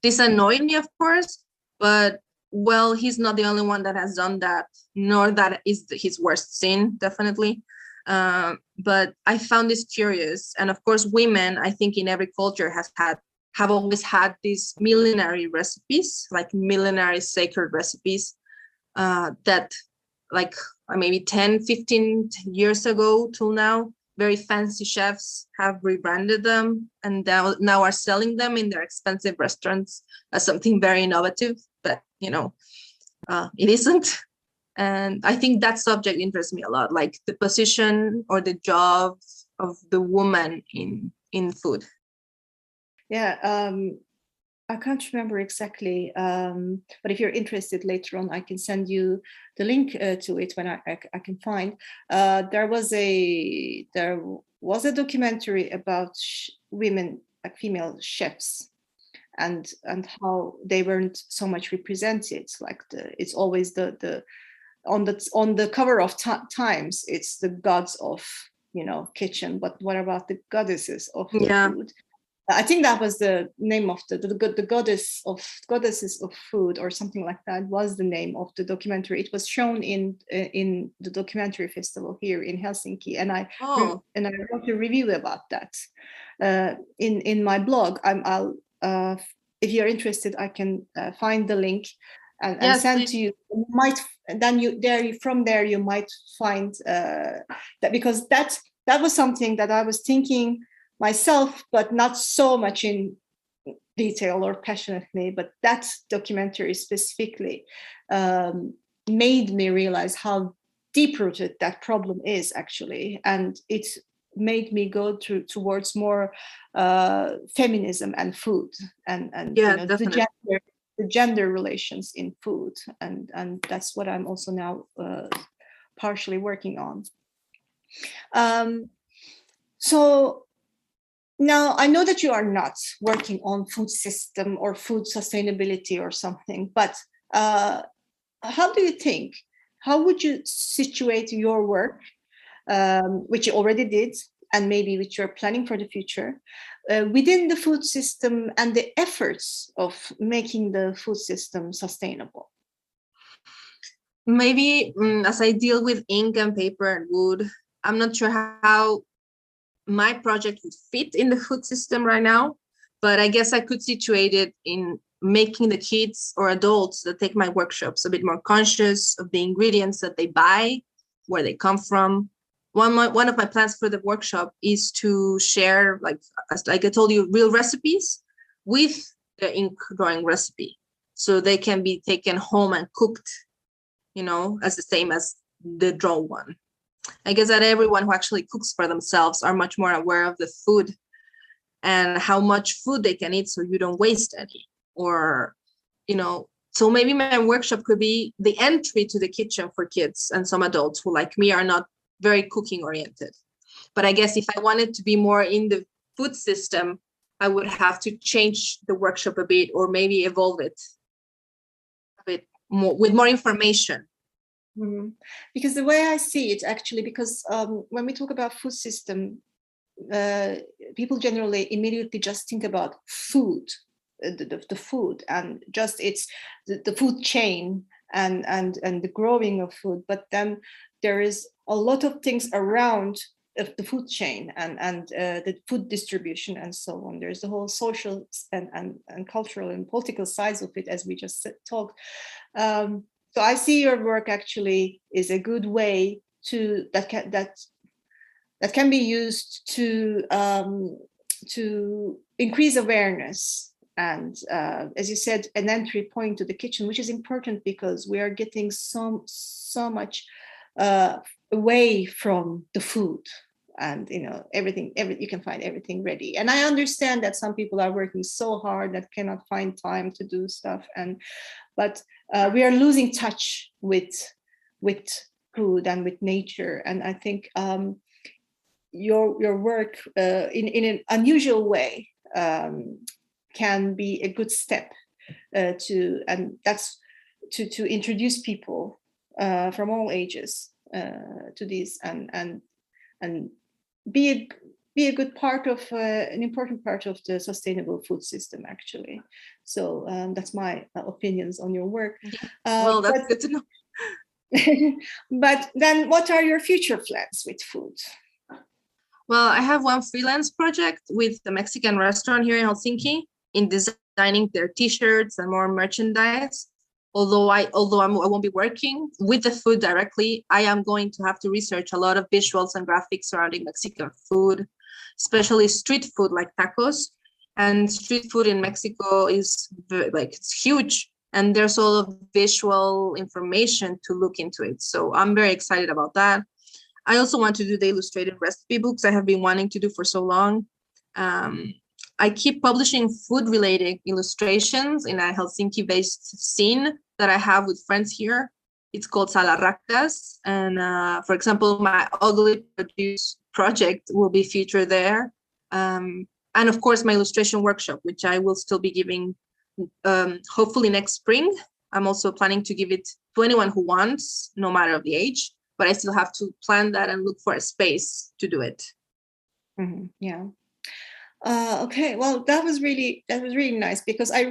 This annoyed me, of course, but well, he's not the only one that has done that, nor that is his worst sin, definitely. But I found this curious. And of course, women, I think in every culture have always had these millenary recipes, like millenary sacred recipes that like maybe 10, 15 years ago till now, very fancy chefs have rebranded them and now are selling them in their expensive restaurants as something very innovative, but it isn't. And I think that subject interests me a lot, like the position or the job of the woman in food. Yeah, I can't remember exactly, but if you're interested later on, I can send you the link to it when I can find. There was a documentary about women, like female chefs, and how they weren't so much represented. Like it's always the on the cover of Times, it's the gods of kitchen, but what about the goddesses of food? I think that was the name of the goddesses of food or something like that was the name of the documentary. It was shown in the documentary festival here in Helsinki, and I wrote a review about that in my blog. I'll if you're interested, I can find the link and send to you. From there you might find that, because that was something that I was thinking myself, but not so much in detail or passionately. But that documentary specifically made me realize how deep-rooted that problem is actually, and it made me go towards more feminism and food and the gender relations in food, and that's what I'm also now partially working on. So now, I know that you are not working on food system or food sustainability or something, but how do you think, how would you situate your work, which you already did, and maybe which you're planning for the future, within the food system and the efforts of making the food system sustainable? Maybe as I deal with ink and paper and wood, I'm not sure how my project would fit in the food system right now, but I guess I could situate it in making the kids or adults that take my workshops a bit more conscious of the ingredients that they buy, where they come from. One of my plans for the workshop is to share, like I told you, real recipes with the ink drawing recipe, so they can be taken home and cooked, as the same as the draw one. I guess that everyone who actually cooks for themselves are much more aware of the food and how much food they can eat so you don't waste any. Or, so maybe my workshop could be the entry to the kitchen for kids and some adults who, like me, are not very cooking oriented. But I guess if I wanted to be more in the food system, I would have to change the workshop a bit, or maybe evolve it a bit more with more information. Mm-hmm. Because the way I see it, actually, because when we talk about food system, people generally immediately just think about food, the food, and just it's the food chain and the growing of food. But then there is a lot of things around of the food chain and the food distribution and so on. There's the whole social and cultural and political sides of it, as we just talked. So I see your work actually is a good way that can be used to increase awareness and, as you said, an entry point to the kitchen, which is important because we are getting so much away from the food. And everything you can find everything ready. And I understand that some people are working so hard that cannot find time to do stuff. But we are losing touch with food and with nature. And I think your work in an unusual way can be a good step to introduce people from all ages to this, and be a good part of an important part of the sustainable food system, actually. So that's my opinions on your work. Well, that's good to know. But then what are your future plans with food? Well, I have one freelance project with the Mexican restaurant here in Helsinki in designing their t-shirts and more merchandise. Although I won't be working with the food directly, I am going to have to research a lot of visuals and graphics surrounding Mexican food, especially street food like tacos. And street food in Mexico is it's huge, and there's a lot of visual information to look into it. So I'm very excited about that. I also want to do the illustrated recipe books I have been wanting to do for so long. I keep publishing food-related illustrations in a Helsinki-based scene that I have with friends here. It's called Salarracas. And for example, my ugly produce project will be featured there. And of course, my illustration workshop, which I will still be giving hopefully next spring. I'm also planning to give it to anyone who wants, no matter of the age. But I still have to plan that and look for a space to do it. Mm-hmm. Yeah. Okay. Well, that was really nice, because I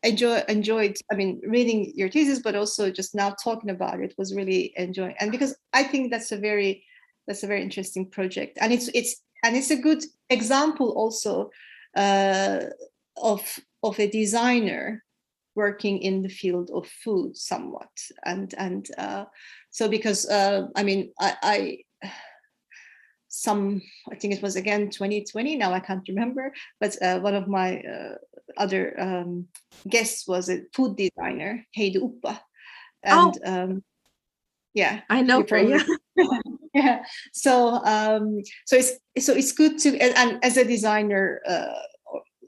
enjoyed. I mean, reading your thesis, but also just now talking about it was really enjoying. And because I think that's a very interesting project, and it's a good example also of a designer working in the field of food somewhat, and so because I mean I think it was again 2020, now I can't remember, but one of my other guests was a food designer, Heidi Uppa, and yeah, I know her. Yeah. Yeah. So it's good to, and as a designer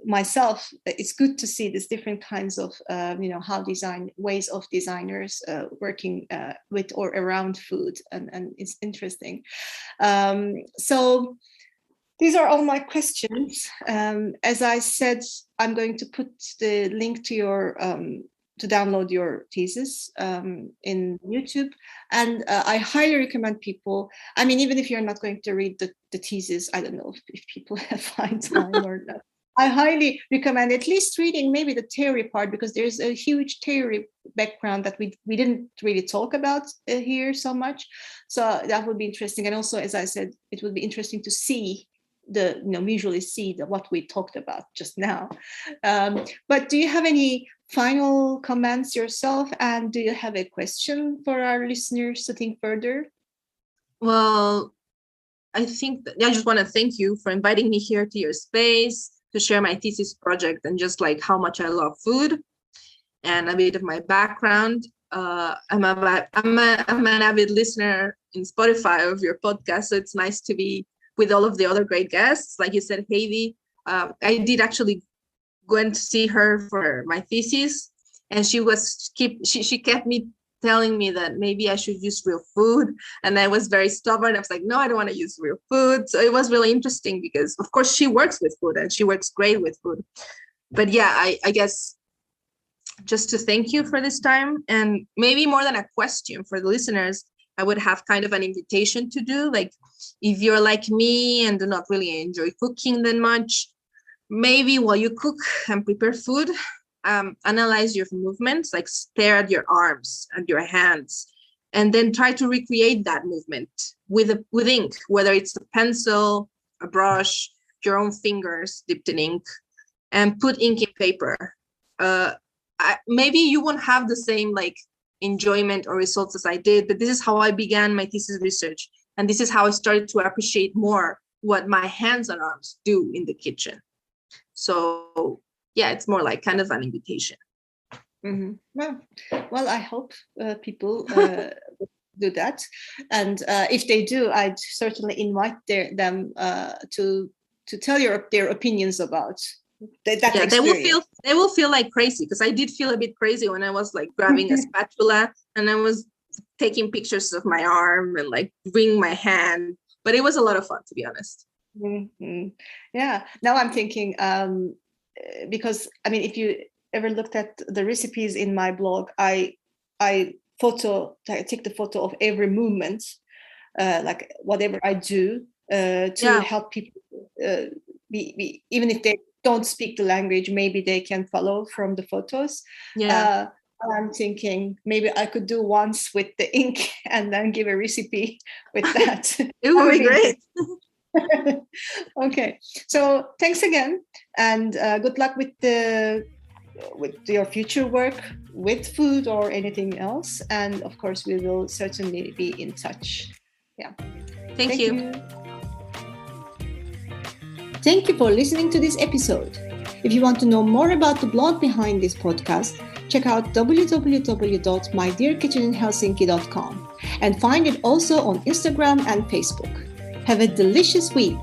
myself, it's good to see these different kinds of how ways of designers working with or around food, and it's interesting. So these are all my questions. As I said, I'm going to put the link to your to download your thesis in YouTube, and I highly recommend people. I mean, even if you're not going to read the thesis, I don't know if people have find time or not. I highly recommend at least reading maybe the theory part, because there's a huge theory background that we didn't really talk about here so much. So that would be interesting. And also, as I said, it would be interesting to see visually see what we talked about just now. But do you have any final comments yourself? And do you have a question for our listeners to think further? Well, I think I just want to thank you for inviting me here to your space to share my thesis project, and just like how much I love food and a bit of my background. I'm an avid listener in Spotify of your podcast, so it's nice to be with all of the other great guests. Like you said, Heidi, I did actually go and see her for my thesis, and she kept me telling me that maybe I should use real food, and I was very stubborn. I was like, no, I don't want to use real food. So it was really interesting, because of course she works with food and she works great with food. But yeah, I guess just to thank you for this time, and maybe more than a question for the listeners, I would have kind of an invitation to do, like, if you're like me and do not really enjoy cooking that much, maybe while you cook and prepare food, analyze your movements, like stare at your arms and your hands, and then try to recreate that movement with ink, whether it's a pencil, a brush, your own fingers dipped in ink, and put ink in paper. Maybe you won't have the same like enjoyment or results as I did, but this is how I began my thesis research, and this is how I started to appreciate more what my hands and arms do in the kitchen. So yeah, it's more like kind of an invitation. Mm-hmm. Well, I hope people do that, and if they do, I'd certainly invite them to tell their opinions about that experience. They will feel like crazy, because I did feel a bit crazy when I was like grabbing a spatula and I was taking pictures of my arm and like wring my hand. But it was a lot of fun, to be honest. Mm-hmm. Yeah. Now I'm thinking, because I mean, if you ever looked at the recipes in my blog, I take the photo of every movement, like whatever I do, to help people be even if they don't speak the language, maybe they can follow from the photos. Yeah. I'm thinking maybe I could do once with the ink and then give a recipe with that. It would be great. Okay, so thanks again, and good luck with your future work with food or anything else. And of course, we will certainly be in touch. Yeah. Thank you. Thank you for listening to this episode. If you want to know more about the blog behind this podcast, check out www.mydearkitcheninhelsinki.com and find it also on Instagram and Facebook. Have a delicious week.